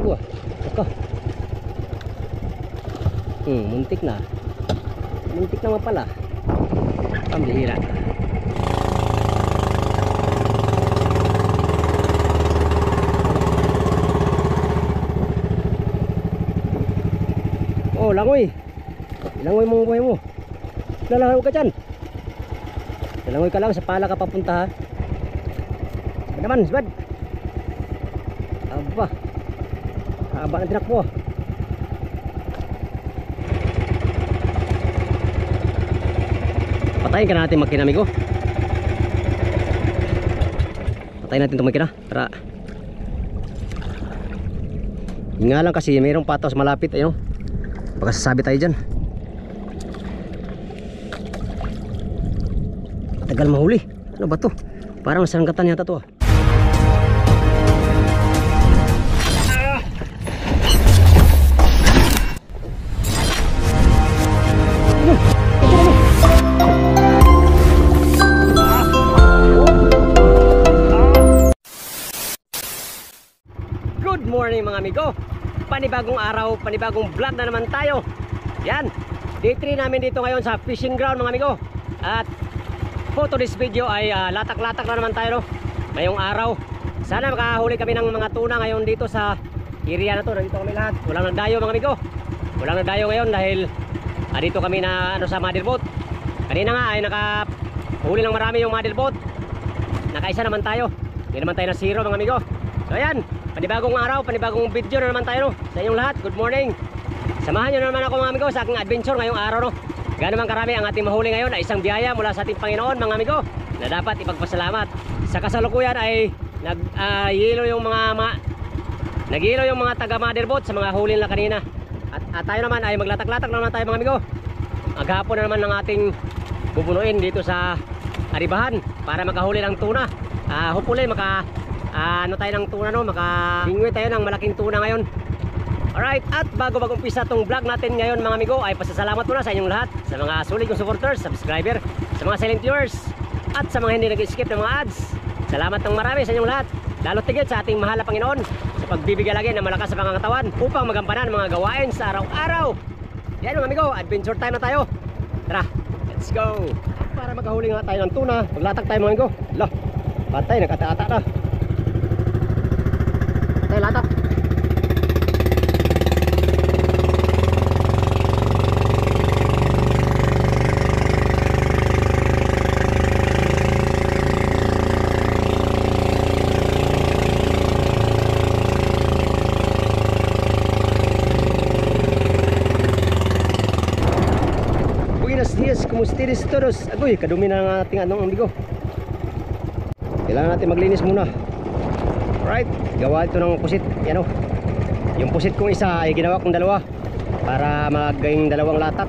Wah, aka. Muntik na. Muntik naman pala. Pambihira. Oh, langoy. Langoy mong buhay mo. Lalangoy ka dyan. Langoy ka lang, sa pala ka papunta ha. Sabad naman, sabad. Aba. Haba na tinak mo. Patayin ka na natin makina, amigo. Patayin natin itong makina. Tara. Nga lang kasi mayroong patos malapit. Ayun. Baka sasabi tayo dyan. Tagal mahuli. Ano ba to? Parang sanggatan yata to ah. Good morning mga amigo. Panibagong araw, panibagong vlog na naman tayo. Yan, day 3 namin dito ngayon sa fishing ground mga amigo. At for today's video ay latak-latak na naman tayo no? Ngayong araw. Sana makahuli kami ng mga tuna ngayon dito sa area na to. Dito kami lahat. Walang nagdayo mga amigo. Walang nagdayo ngayon dahil dito kami na sa mother boat. Kanina nga ay nakahuli ng marami yung mother boat. Nakaisa naman tayo. Hindi naman tayo na zero mga amigo. So ayan, panibagong araw, panibagong video na naman tayo no? Sa inyong lahat, good morning. Samahan nyo na naman ako mga amigo sa aking adventure ngayong araw no? Gaano man karami ang ating mahuli ngayon ay isang biyaya mula sa ating Panginoon mga amigo na dapat ipagpasalamat. Sa kasalukuyan ay naghilo yung mga taga mother boat sa mga huli nila kanina. At tayo naman ay maglatak-latak naman tayo mga amigo. Maghapon na naman ng ating bubunuin dito sa Aribahan para makahuli ng tuna. Hopefully ano tayo ng tuna no, makahingwi tayo ng malaking tuna ngayon. Alright, at bago mag-umpisa tong vlog natin ngayon mga amigo ay pasasalamat muna sa inyong lahat, sa mga sulit kong supporters, subscriber, sa mga silent viewers, at sa mga hindi nag-skip ng mga ads. Salamat ng marami sa inyong lahat, lalo tigit sa ating mahal na Panginoon sa pagbibigay lagi ng malakas sa pangangatawan upang magampanan ang mga gawain sa araw-araw. Yan mga amigo, adventure time na tayo. Tara, let's go. Para makahuli nga tayo ng tuna, maglatak tayo mga amigo. Lah, patay, nagkata-ata na. Tayo latak. Buenos dias, kumustiris todos. Agoy, kadumi na ng ating anong amigo. Kailangan natin maglinis muna. Alright, gawa ito ng pusit. Yan o. Yung pusit kong isa ay ginawa kong dalawa para maging dalawang latak.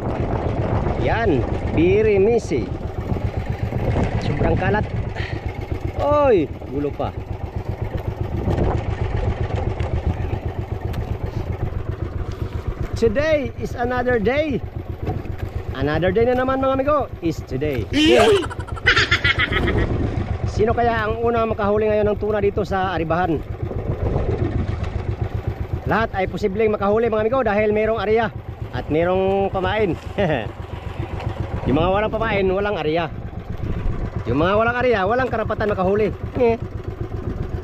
Yan, very messy. Sobrang kalat. Oy, gulo pa. Today is another day. Another day na naman mga amigo. Is today. Sino kaya ang unang makahuli ngayon ng tuna dito sa Aribahan? Lahat ay posibleng makahuli mga amigo dahil mayroong area at mayroong pamain. Yung mga walang pamain, walang area. Yung mga walang area, walang karapatan makahuli.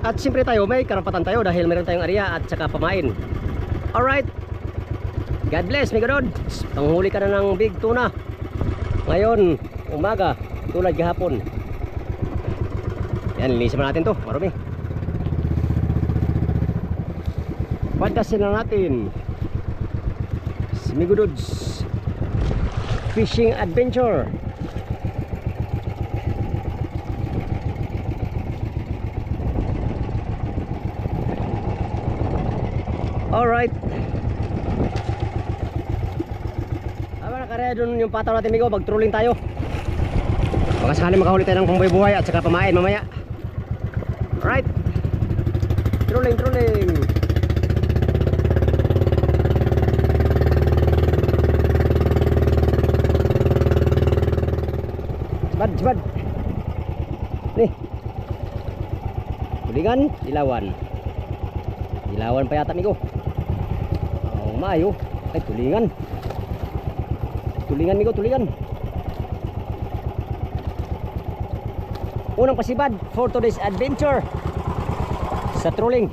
At siyempre tayo, may karapatan tayo dahil mayroon tayong area at saka pamain. Alright, God bless, my God. Panghuli ka na ng big tuna ngayon, umaga, tulad kahapon. Yan, linisin natin to, marumi. Padasin na natin Smigudods Fishing Adventure. Alright, aba nakaraya dun yung pataw natin amigo, mag-trolling tayo. Baka sakali makahuli tayo ng pambuhay at saka pamain mamaya. Alright, trolling. Sebad nih, kulingan, ilawan Ilawan pa yata amigo. Oh, mayo. Ay tulingan. Tulingan amigo, tulingan. Unang pasibad for today's adventure sa trolling.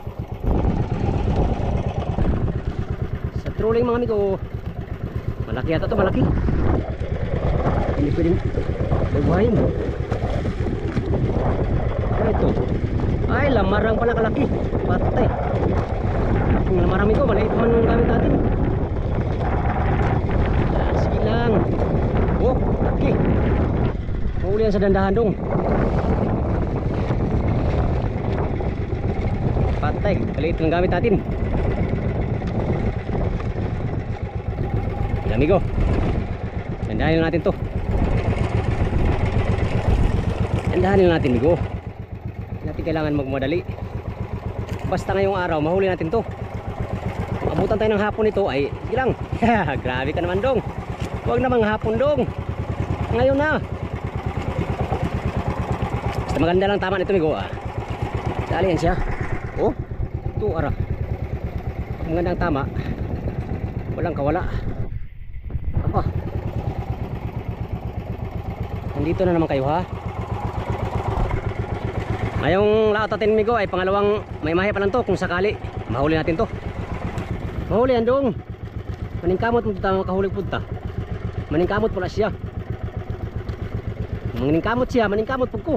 Sa trolling mga amigo. Malaki yata to, malaki. Hindi pwedeng buhayin. Ano ito? Ay, lamarang pala kalaki. Patay. Yung lamarang amigo, maliit man yung gamit natin. Sige lang. Oh, laki. Mahuli yan sa dandahan dong. Patay, maliit ng gamit natin. Yan amigo. Dandahanin natin to. Dandahanin natin amigo. Hindi natin kailangan magmadali. Basta ngayong araw mahuli natin to. Kung abutan tayo ng hapon nito ay sige lang. Grabe ka naman dong. Huwag namang hapon dong. Ngayon na. Basta maganda lang tama nito amigo ah. Dali yan siya. Oh, ito ara. Magandang tama. Walang kawala. Apa? Nandito na naman kayo ha. Ngayong laot natin amigo ay pangalawang may mahi pa lang to kung sakali mahuli natin to. Mahuli yan dong. Maningkamot mo ta makahuli punta. Maningkamot pala siya. Maningkamot siya, maningkamot pug ko.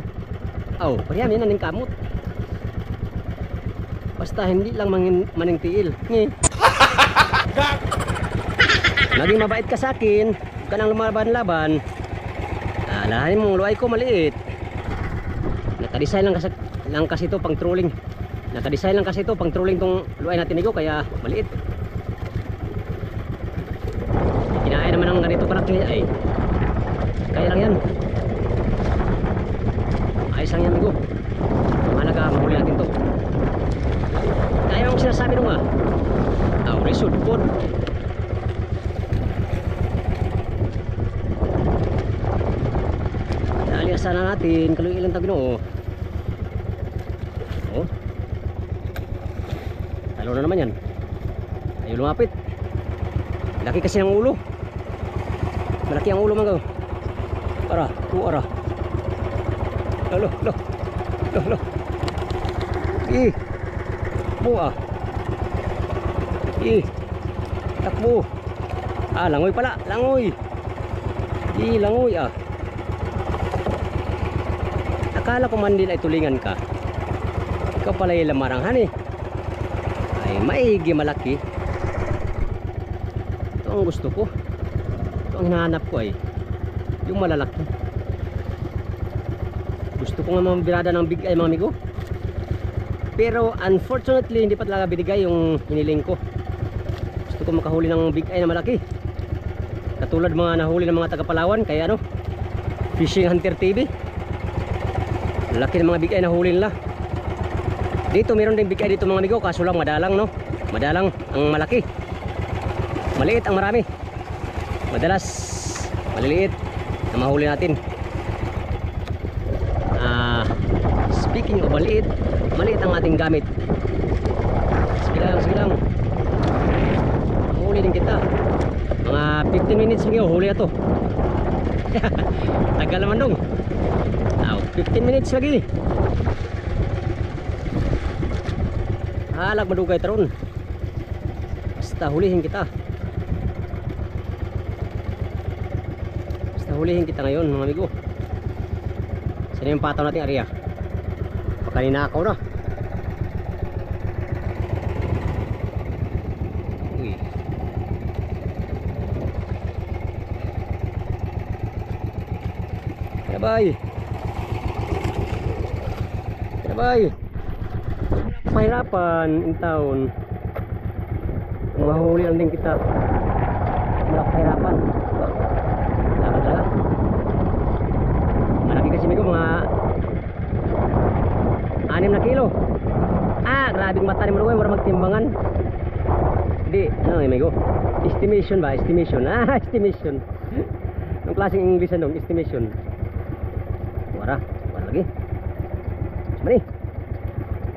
Aw, pareham yan maningkamot. Basta hindi lang maningtiil. Ngi. Naging mabait ka sa akin, huwag ka nang lumaban-laban. Alahanin mo, luay ko maliit. Nakadesign lang kasi ito pang trolling. Nakadesign lang kasi ito pang trolling tong luay natin amigo, kaya maliit. Kinain naman ng ganito kalaki ay kaya lang yan. Ayos lang yan amigo. Mahalaga mahuli natin to. Kaya yung sinasabi nung result food. Aliasan na natin kalau ilang tag Ginoo. Oh. Talo na naman yan. Ayaw lumapit. Laki kasi ng ulo. Malaki ang ulo mga. Ara, ara. Lo. Buah. Takbo. Langoy pala, langoy. Langoy Akala ko man din ay tulingan ka. Ikaw pala yung lamaranghan Ay maigi malaki. Ito ang gusto ko. Ito ang hinahanap ko ay yung malalaki. Gusto ko nga mabirada ng big eye mga amigo. Pero unfortunately hindi pa talaga binigay yung hiniling ko. Gusto ko makahuli ng big eye na malaki. Katulad mga nahuli ng mga taga Palawan. Kaya Fishing Hunter TV. Laki ng mga big eye na huli nila. Dito meron din big eye dito mga amigo. Kaso lang madalang madalang ang malaki. Maliit ang marami. Madalas maliliit na mahuli natin. Speaking of maliit ang ating gamit. Sige lang. Huli din kita. Mga 15 minutes mga huli na to. Tagal naman dong. 15 minutes lagi. Halag madugay taron. Basta hulihin kita. Ngayon mga amigo. Sino yung pataw nating area? Kanina ako na. Uy. Bye. Mahirapan in town. Kung mahuli lang din kita. Mahirapan. Talaga. Malaki kasi amigo mga 6 na kilo. Grabing mata ni Malugoy, wala magtimbangan. Di, amigo? Estimation ba? Estimation. Estimation. Anong klaseng English dong? Estimation. Wala lagi. Mani.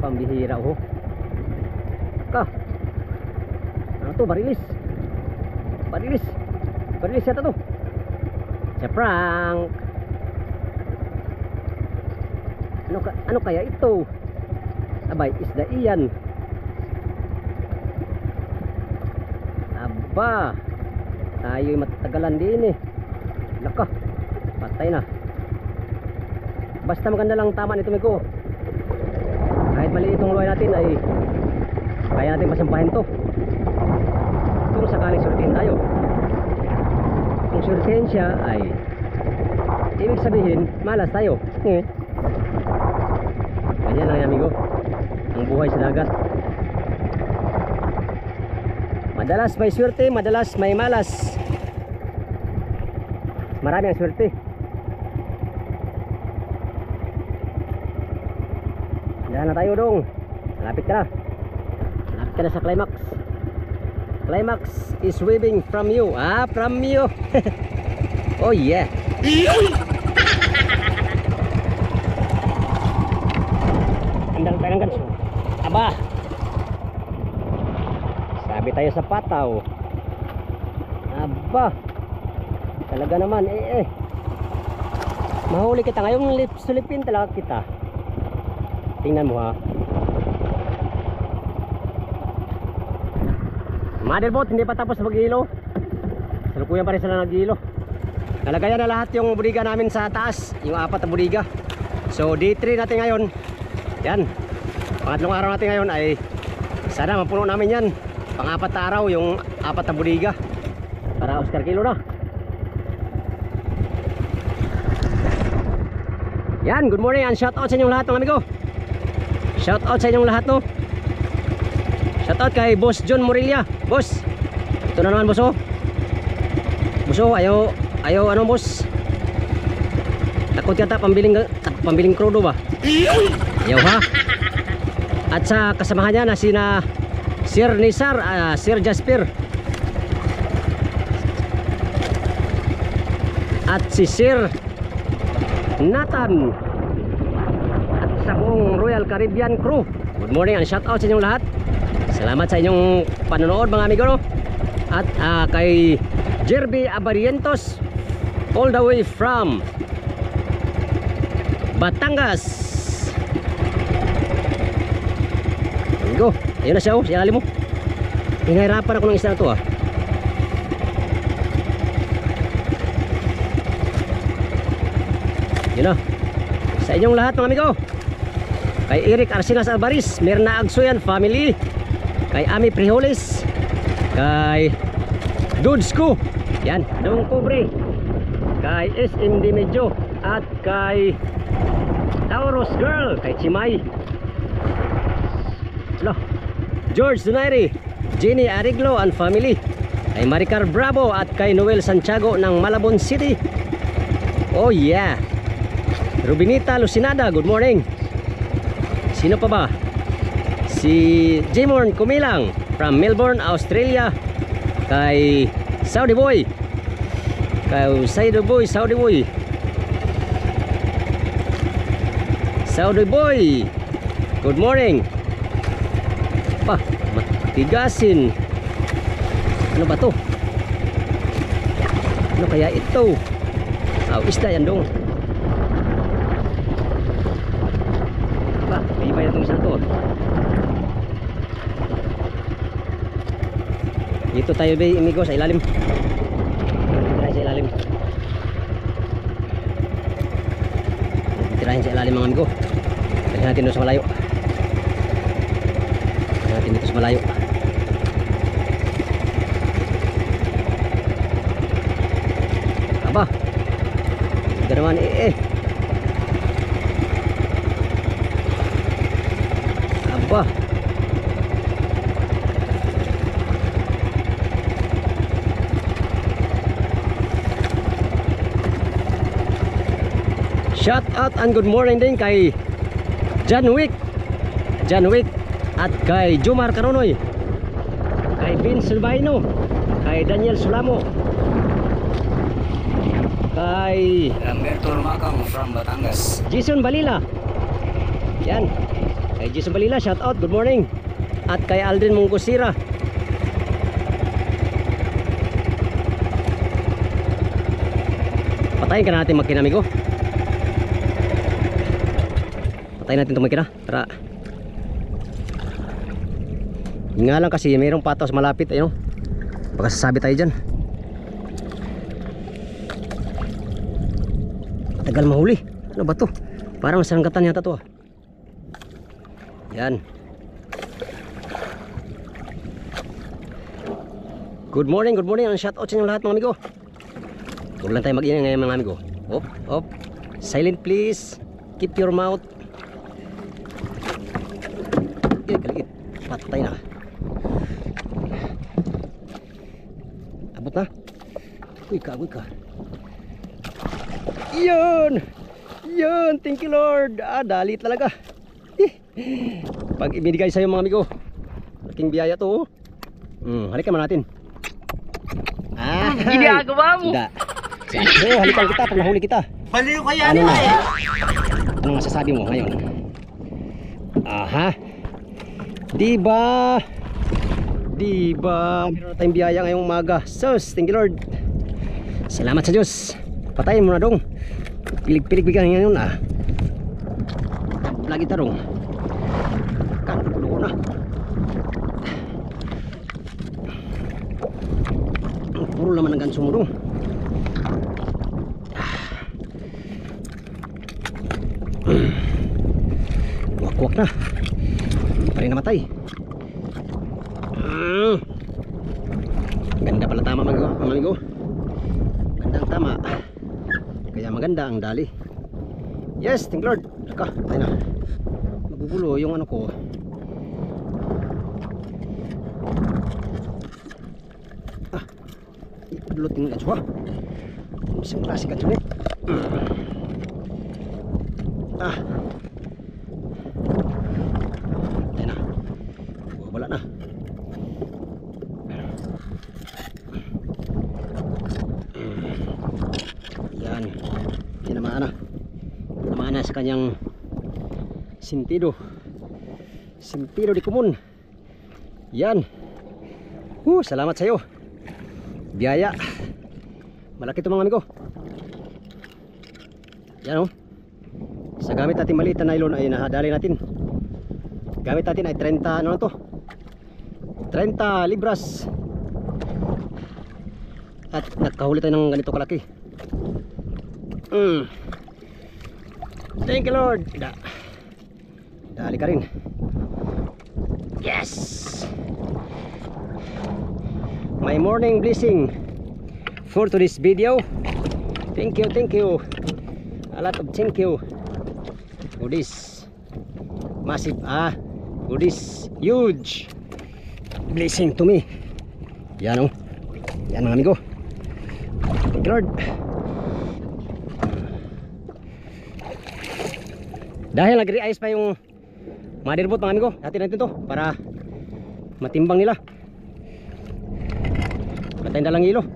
Pambihira Laka. Ano to? Barilis. Barilis. Barilis yata to. Sa prank. Ano kaya ito? Abay, isda iyan. Aba, tayo'y matagalan din eh. Laka, patay na. Basta maganda lang tama nito, Migo. Kahit maliit itong luway natin ay kaya natin pasampahin to. Kung sakaling surtihin tayo. Kung surtihin siya ay ibig sabihin malas tayo. Ganyan lang yan, amigo, ang buhay sa dagat. Madalas may swerte, madalas may malas. Marami ang swerte. Dahan na tayo dong. Malapit ka na. Malapit ka na sa climax. Climax is waving from you. Ah, from you. Oh yeah. Andang tayo ng ganso. Aba. Sabi tayo sa pataw. Aba. Talaga naman mahuli kita ngayong sulipin talaga kita. Tingnan mo ha. Motherboat hindi pa tapos mag-ilo. Salukuyan pa rin sila nag-ilo. Nalagayan na lahat yung budiga namin sa taas, yung 4 na budiga. So day 3 natin ngayon. Yan. Pangatlong araw natin ngayon ay sana mapuno namin yan. Pang-4 na araw yung 4 na budiga. Para Oscar kilo na. Yan, good morning and shout out sa inyong lahat mga amigo. Shout out sa inyong lahat no. Shout out kay Boss John Morilla. Boss, ito na naman boss oh. Boss oh, ayaw ano boss. Takot yata pambiling crudo ba? Ayaw ha. At sa kasamahan niya na sina Sir Nisar, Sir Jasper. At si Sir Nathan. At sa buong Royal Caribbean crew. Good morning and shout out sa inyong lahat. Salamat sa inyong panonood mga amigo no? At kay Jerby Abarientos all the way from Batangas. Amigo, ayun na siya oh, siya alim mo. Hinahirapan ako ng isa na to ah. Yun na. Sa inyong lahat mga amigo. Kay Eric Arsinas Albaris, Mirna Agsoyan family, kay Ami Priholes, kay Dudsko, yan, Dong Pobre, kay SMD Medyo, at kay Taurus Girl, kay Chimay, George Donaire, Jenny Ariglo and family, kay Maricar Bravo at kay Noel Santiago ng Malabon City. Oh yeah. Rubinita Lucinada, good morning. Sino pa ba? Si Jimorn Kumilang from Melbourne, Australia. Kay Saudi Boy. Kay Saudi Boy, Saudi Boy. Saudi Boy. Good morning. Pa, matigasin. Ano ba to? Ano kaya ito? Isda yan dong. May iba na itong isang to. Dito tayo ba amigo sa ilalim. Tirahin sa ilalim. Tirahin sa ilalim mga amigo. Tirahin natin dito sa malayo. Tirahin natin dito sa malayo. Aba, ito naman Aba, shout out and good morning din kay John Wick at kay Jumar Caronoy, kay Vince Silvaino, kay Daniel Sulamo, kay Lamberto Lumakang from Batangas. Jason Balila. Yan. Kay Jason Balila, shout out, good morning. at kay Aldrin Mongosira. Patayin ka natin makina, amigo. Patayin natin itong makina. Tara. Nga lang kasi mayroong patos malapit. Ayun, baka sasabi tayo dyan. Tagal mahuli. Ano ba to? Parang sanggatan yata to. Yan. Good morning, good morning. Ang shout out sa inyo lahat mga amigo. Huwag lang tayo mag-ingay ngayon mga amigo. Op, op. Silent please. Keep your mouth. Kaligit. Patay na. Abot na. Uy ka, uy ka. Yun. Yun. Thank you Lord. Dali talaga. Pag ibinigay sa'yo mga amigo, laking biyaya to. Halikan mo natin. Ginagawa mo. So, halikan kita pag nahuli kita. Baliw kaya Ano nila na? eh. Anong masasabi mo ngayon? Aha. Diba? Diba? Meron na tayong biyaya ngayong umaga. Sus, thank you Lord. Salamat sa Diyos. Patayin mo na dong. Pilig-pilig bigyan ngayon Lagi tarong. Kanulo na. Puro laman ng ganso mo dong. Wakwak na. Hindi pa rin namatay. Ganda pala tama mga amigo. Ganda ang tama. Kaya maganda ang dali. Yes, thank Lord. Ka, tayo na. Magugulo yung ano ko. Ipadulutin nga siya. Masing klase ka siya. Tayo na. Wala na. Yan. Tinamaan na. Tinamaan na sa kanyang sentido. Sentido di kumun. Yan. Salamat sa iyo. Biyaya. Malaki ito mga amigo. Yan sa gamit natin maliit na nylon ay nahadali natin. Gamit natin ay 30 ano na to, 30 libras. At nakahuli tayo ng ganito kalaki. Thank you Lord. Dali ka rin. Yes. My morning blessing for today's video. Thank you, thank you. A lot of thank you for this massive for this huge blessing to me. Yan yan mga amigo. Thank you Lord. Dahil nagre-ice pa yung motherboard mga amigo, natin natin to para matimbang nila. Patayin na lang ilo.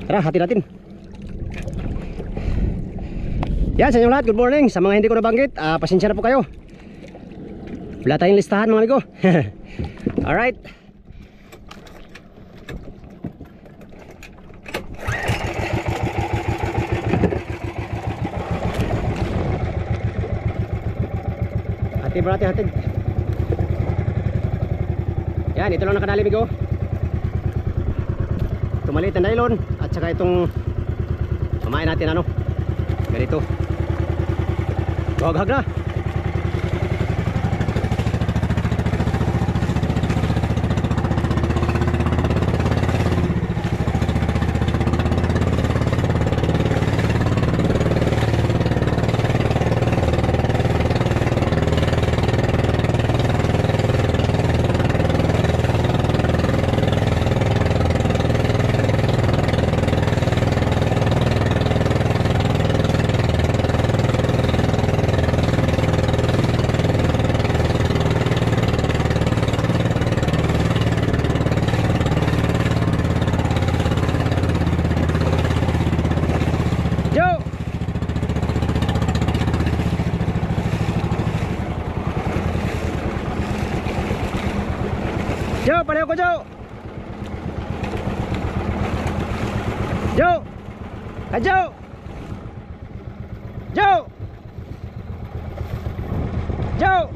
Tara, hati natin. Yan sa inyo lahat, good morning. Sa mga hindi ko nabanggit, pasensya na po kayo. Wala tayong listahan mga amigo. Alright. Hatid bro natin, hatid. Yan, ito lang nakadali amigo. Maliit na nylon at saka itong mamain natin ganito. Huwag na. Joe! Joe! Joe! Joe!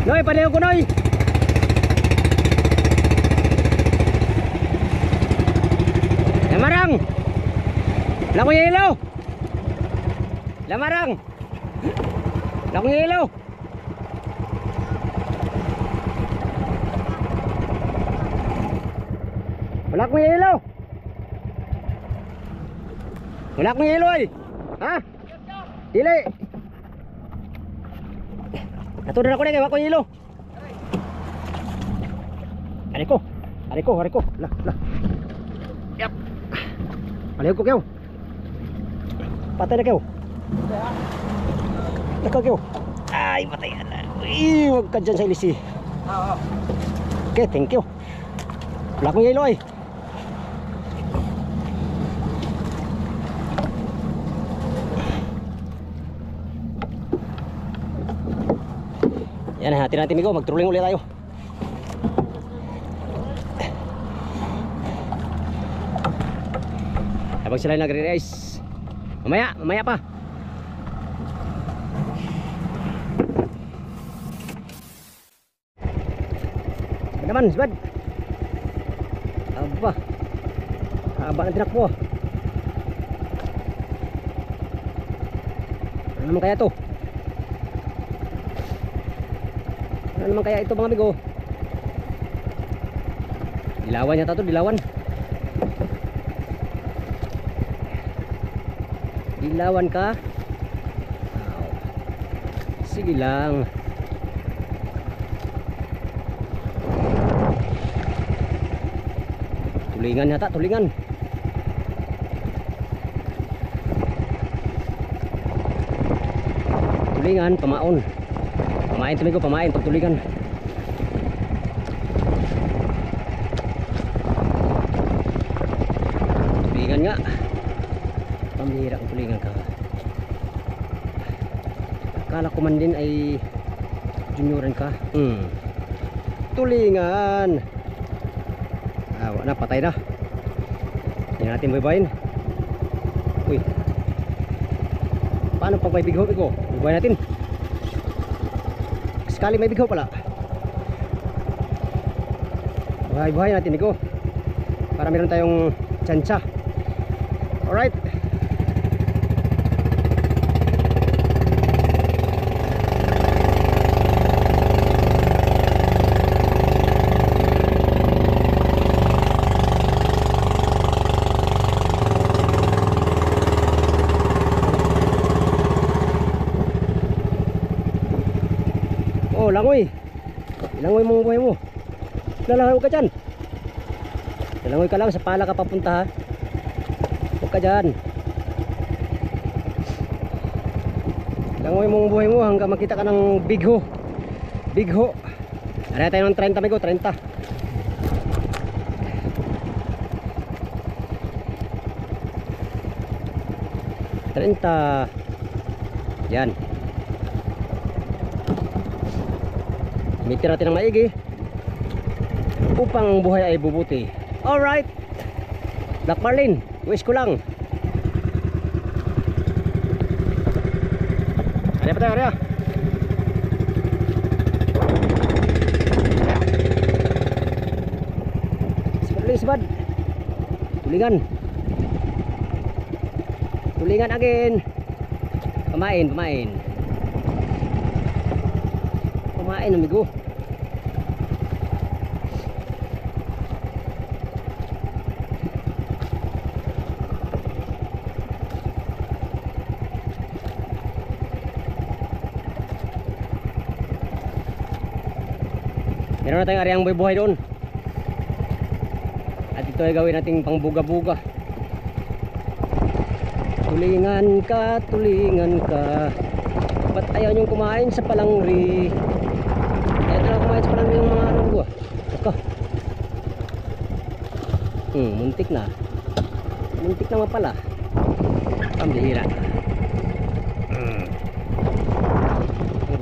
Noy, paliw ko Noy! Lamarang! Lakong ilaw! Lamarang! Lakong ilaw! Wala akong ilaw! Wala akong ilaw ay! Ha? Dili! Natudan ako na kayo, wala akong ilaw! Hariko! Lah! Yap! Paliw ko kayo! Patay na kayo! Nakaw kayo! Ay, patay na! Uy, huwag ka dyan sa ilisi! Okay, thank you! Wala akong ilaw ay! Yan, hati natin Migo, magtrolling ulit tayo. Habang sila nagre-race. Mamaya pa. Ano naman, Sbad? Aba. Haba na tinakbo. Ano naman kaya to? Ano naman kaya ito mga amigo? Dilawan yata to, dilawan. Dilawan ka? Sige lang. Tulingan yata, tulingan. Tulingan, pamaon. Pamain tumigo, pamain, pagtulingan. Tulingan nga. Pambihira ang tulingan ka. Akala ko man din ay junioran ka. Tulingan. Wala, patay na. Hindi natin baybayin. Uy. Paano pag may bigho? Baybayin natin. Sekali may bigho pala. Buhay natin ito para meron tayong tsansa. Alright. Oh, langoy. Langoy mong buhay mo. Lalangoy ka dyan. Lalangoy ka lang, sa pala ka papunta ha. Huwag ka dyan. Langoy mong buhay mo hanggang makita ka ng bigho. Bigho. Aray tayo ng 30 amigo, 30. Yan. Mitir natin ng maigi upang ang buhay ay bubuti. Alright. Black Marlin, wish ko lang. Ari pa tayo, ari. Sibad. Tulingan. Tulingan again. Pamain. Pamain amigo. Meron na tayong areang buhay doon. At ito ay gawin nating pangbuga-buga. Tulingan ka. Ba't ayaw niyong kumain sa palangri? Ayaw na kumain sa palangri ng mga ano ko. Aka. Muntik na. Muntik na nga pala. Pambihira.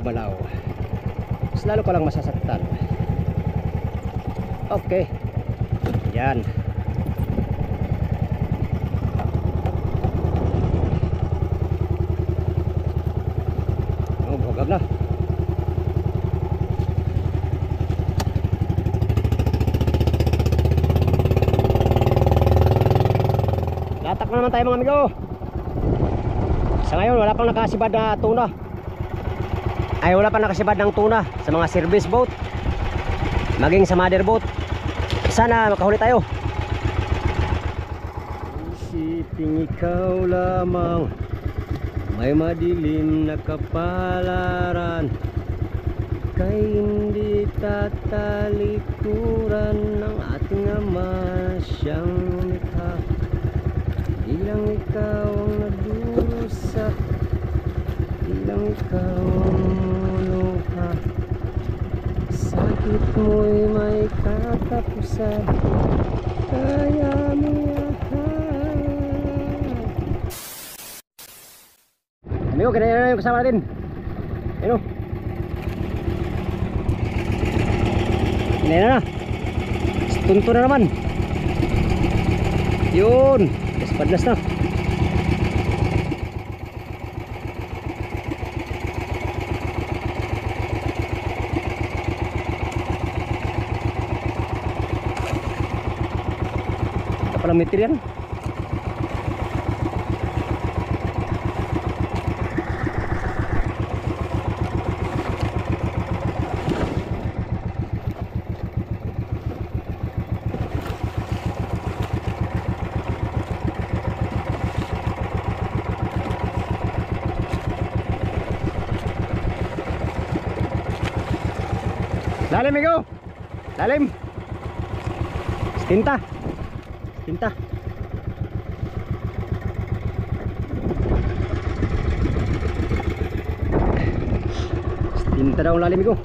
Balaw. Mas lalo ka lang masasaktan. Okay. Yan. Oh, bugag na. Latak na naman tayo mga amigo. Sa ngayon wala pang nakasibad na tuna. Ay wala pang nakasibad ng tuna sa mga service boat, maging sa mother boat. Sana makahuli tayo. Isipin ikaw lamang, may madilim na kapalaran, kay hindi tatalikuran ng ating Ama siyang lumikha. Ilang ikaw ang nadusa, ilang ikaw ang muluha, sakit mo'y may katapusan, kaya mo yahan. Amigo, ganyan na yung kasama natin. Ano? Ganyan na. Tunto na naman. Yun. Padlas na. Ito pala meter yan. Lalim amigo. Lalim. Tinta. Tinta. Tinta daw lalim amigo.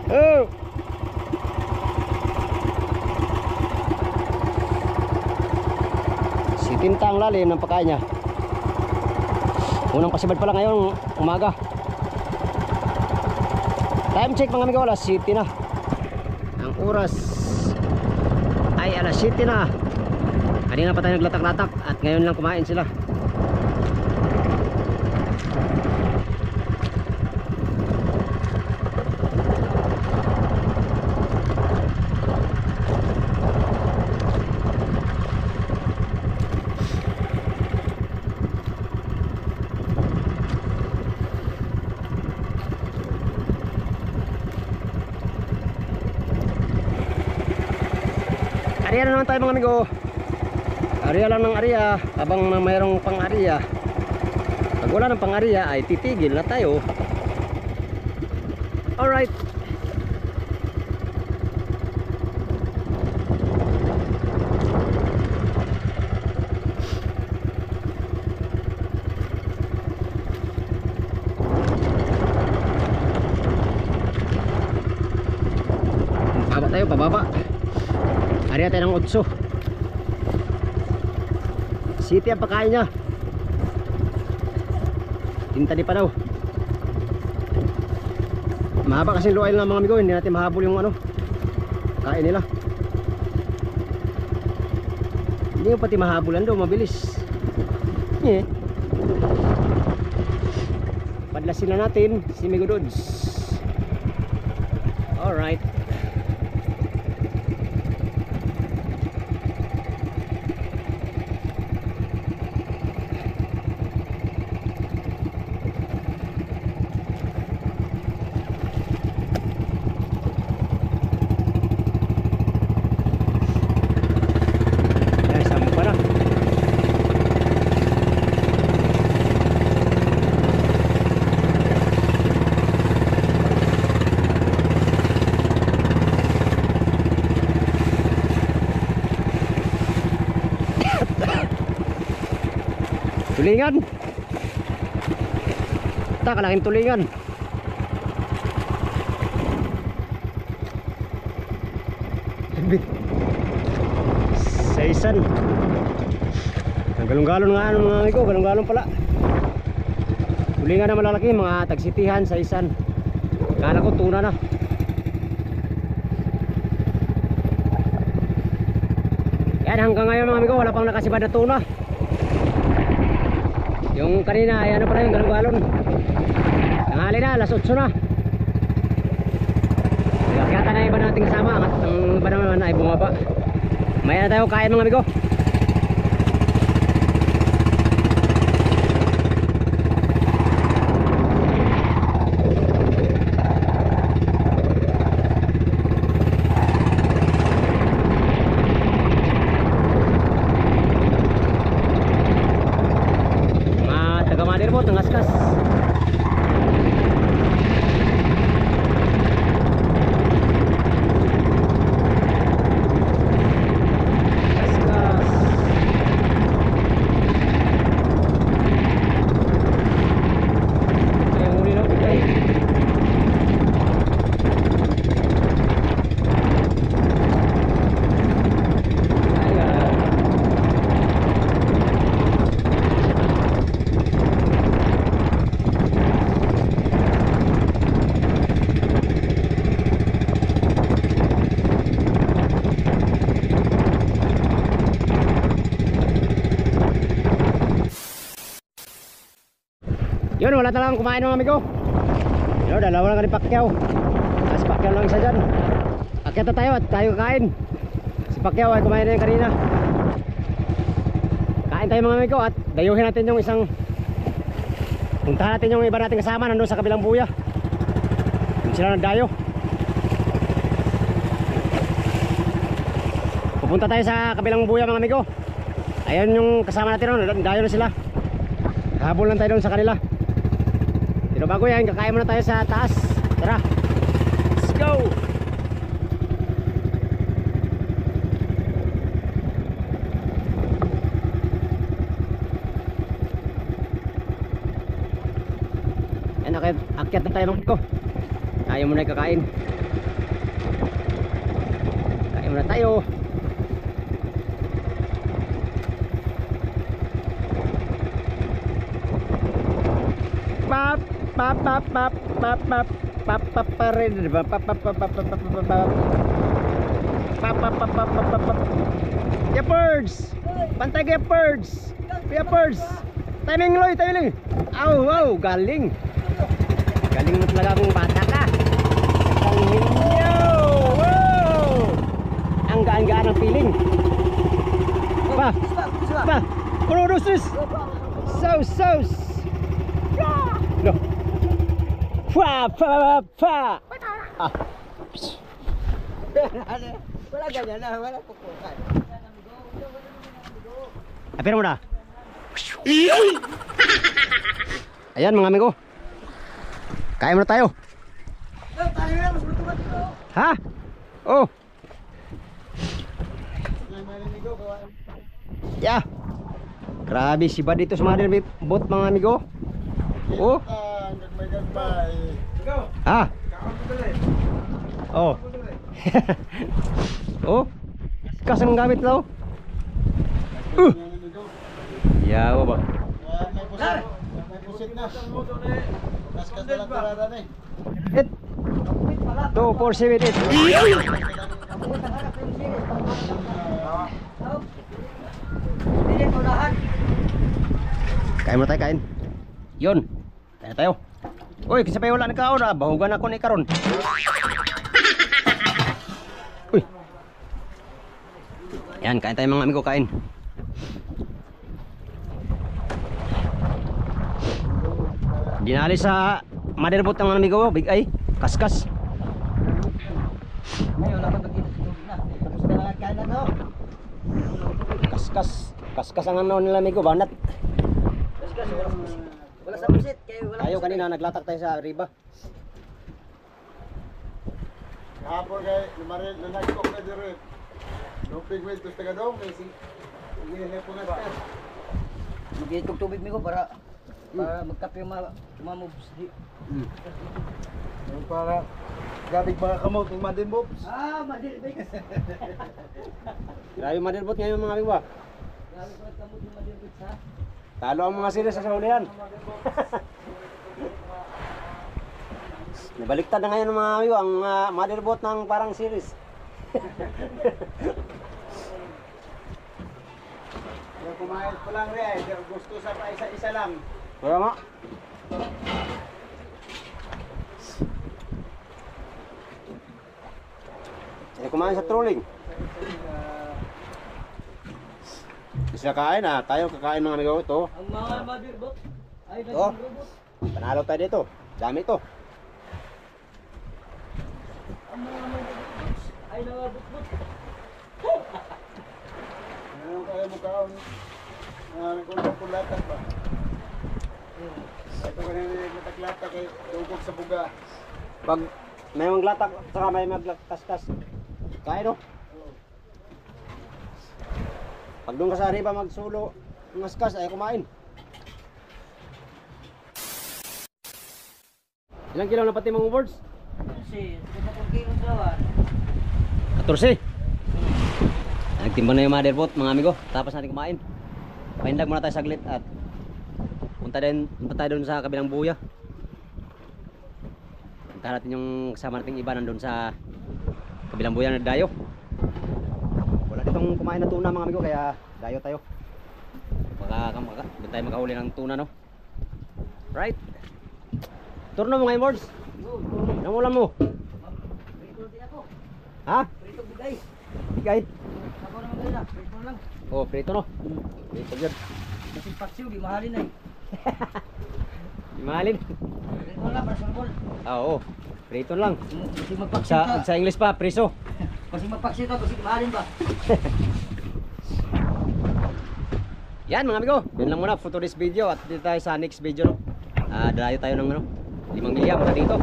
Oh. Si tinta ang lalim ng pagkain niya. Unang pasibad pala ngayon umaga. Time check mga amigo, alas 7 na. Ang oras ay alas 7 na. Kanina pa tayo naglatak-latak at ngayon lang kumain sila. Area na naman tayo mga amigo. Area lang ng area. Habang mayroong pang area, pag wala ng pang area ay titigil na tayo. Alright. Pababa tayo, pababa. Area tayo ng 8. City ang pagkain niya. Tinta di pa daw. Mahaba kasi luwail ng mga amigo. Hindi natin mahabol yung ano kain nila. Hindi yung pati mahabulan daw. Mabilis. Padlasin na natin si Migo Dudes. Alright. Tulingan. Tak kalaking tulingan. nagbit. Sa isan. Ang galong-galon nga ano mga amigo, galong-galon pala. Huli nga na malalaki, mga tagsitihan sa isan. Kala ko tuna na. Yan, hanggang ngayon mga amigo, wala pang nakasibad na tuna. Yung kanina ay ano pala yung galong-galon. Tanghali na, alas 8 na. Kaya na yung iba nating kasama. Ang iba naman ay bumaba. Maya na tayo kain mga amigo. Tangaskas. Yun, wala na lang kumain mga amigo. Yun, dalawa lang ni Pacquiao. Si Pacquiao lang isa dyan. Akyat na tayo at tayo kain. Si Pacquiao ay kumain na yung kanina. Kain tayo mga amigo at dayuhin natin yung isang. Puntahan natin yung iba nating kasama nandun sa kabilang buya. Yung sila nagdayo. Pupunta tayo sa kabilang buya mga amigo. Ayun yung kasama natin nun, dayo na sila. Habol lang tayo doon sa kanila. Pero bago yan, kakain muna tayo sa taas. Tara, let's go! Yan, akyat na tayo mga ko. Tayo muna yung kakain. Kain muna tayo. Pap pap pap pap pap pap pap pap pap pap pap pap pap pap. Ya birds. Pantay kaya birds. Ya birds. Timing loy, timing. Aw, wow, galing. Galing mo talaga kung bata ka. Galing nyo. Wow. Ang gaan-gaan ng feeling. Pa. Pa. Produces. Sauce. No. Pa pa pa. Ah. Wala ganyan na, wala pupukan. Apero mo na. Ayan mga amigo. Kain muna tayo. Ha? Oh. Ya. Grabe si Bad dito sa mga bot mga amigo. Oh. Ha? Oh. Oh. Kasang gamit daw. Ya, ba? May pusit na. Kaskas na lang parada na eh. 2, 4, 7, 8. Kain mo tayo, kain. Yun. Kain tayo. Uy, kasi pa wala nagkaon na. Bahugan ako ni karon. Uy. Yan, kain tayo mga amigo, kain. Dinali sa motherboard ng mga amigo, big ay, kaskas. Ngayon lang mag-inom na. Tapos na lang kain na to. Kaskas ang ano nila amigo, banat. Kaskas, wala sa pusit. Tayo kanina naglatak tayo sa riba. Kahapon kay lumaril, nag-cook na dito. Doping wheel, gusto ka daw. Kasi hindi po na kaskas. Mag-iitog tubig mo ko para magkape yung mga moves. Para Gabig mga kamot ng Madin Bobs. Ah, Madelbix. Grabe Madelbot ngayon mga amigo. Grabe ko at kamot yung Madelbix ha. Talo ang mga series sa saulihan. Nabaliktad na ngayon mga amigo ang Madelbot ng parang series. Yung kumain ko lang rin, gusto sa pa isa-isa lang. Kaya nga. Kumain sa trolling. Isa kain tayo kakain mga amigo ito. Ang mga Madelbot ay Oh. naging robot. Panalo tayo dito. Dami ito. Ang mga Madelbot ay nangabot-bot. Ano kaya mo kaon? Kung latak ba? Ito kanina naglatak kay tugog sa buga. Pag may maglatak saka may maglakas-kas. Kain no? Pag doon ka sa riba magsulo, ngaskas ay kumain. Ilang kilo na pati mga words? Kasi, ito kung kilo dawan. 14. Nagtimba na yung motherboard mga amigo. Tapos natin kumain. Pahindag muna tayo saglit at punta tayo doon sa kabilang buya. Punta natin yung kasama nating iba nandun sa kabilang buya na dayo. Wala ditong kumain na tuna mga amigo kaya dayo tayo. Doon tayo makahuli ng tuna no. Right. Turno mo ngayon boards. Anong ulam mo? Prito din ako. Ha? Prito bigay. Bigay. Ako naman ganyan. Prito lang. Oh, prito no. Prito yun. Kasi paksiw, di mahalin na eh. Mahalin. Prito lang, para sa bol. Oo. Prito lang. Kasi magpaksiw ka. Sa English pa, preso. Kasi magpaksiw ka, kasi mahalin ba? Yan mga amigo. Yun lang muna for today's video at dito tayo sa next video no. Dalayo tayo ng 5 milya muna dito.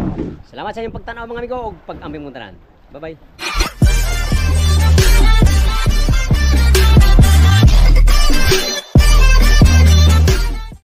Salamat sa inyong pagtanaw mga amigo ug pag-ambing mo tanan. Bye bye.